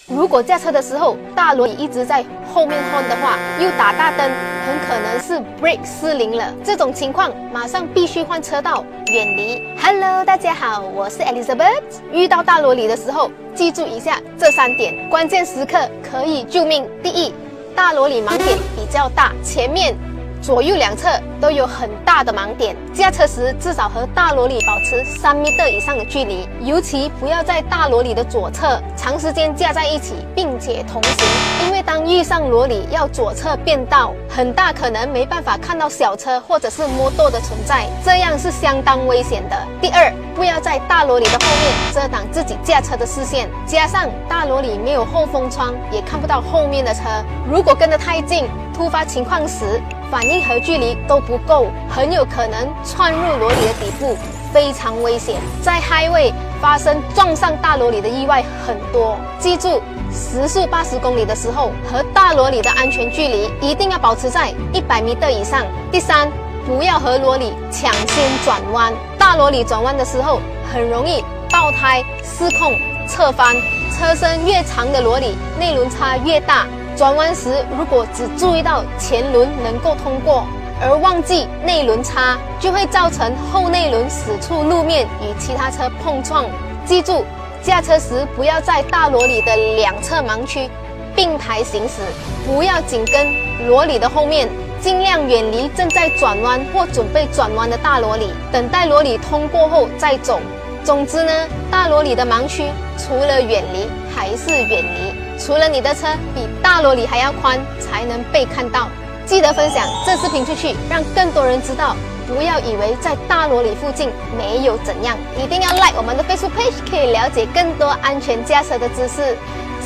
如果驾车的时候大罗里一直在后面 horn 的话，又打大灯，很可能是 brake 失灵了。这种情况马上必须换车道，远离。Hello， 大家好，我是 Elizabeth。遇到大罗里的时候，记住以下这3点，关键时刻可以救命。第一，大罗里盲点比较大，前面左右两侧都有很大的盲点，驾车时至少和大罗里保持3米以上的距离，尤其不要在大罗里的左侧长时间驾在一起，并且同行，因为当遇上罗里要左侧变道，很大可能没办法看到小车或者是摩托的存在，这样是相当危险的。第二，不要在大罗里的后面遮挡自己驾车的视线，加上大罗里没有后风窗，也看不到后面的车，如果跟得太近，突发情况时反应和距离都不够，很有可能窜入罗里的底部，非常危险。在 highway 发生撞上大罗里的意外很多，记住时速80公里的时候，和大罗里的安全距离一定要保持在100米以上。第三，不要和罗里抢先转弯，大罗里转弯的时候很容易爆胎、失控、侧翻，车身越长的罗里内轮差越大。转弯时，如果只注意到前轮能够通过，而忘记内轮差，就会造成后内轮驶出路面与其他车碰撞。记住，驾车时不要在大罗里的两侧盲区并排行驶，不要紧跟罗里的后面，尽量远离正在转弯或准备转弯的大罗里，等待罗里通过后再走。总之呢，大罗里的盲区除了远离还是远离，除了你的车比大罗里还要宽才能被看到。记得分享这视频出去，让更多人知道，不要以为在大罗里附近没有怎样，一定要 like 我们的 Facebook page， 可以了解更多安全驾车的知识。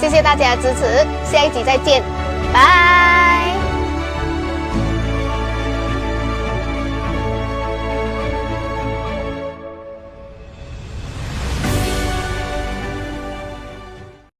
谢谢大家的支持，下一集再见。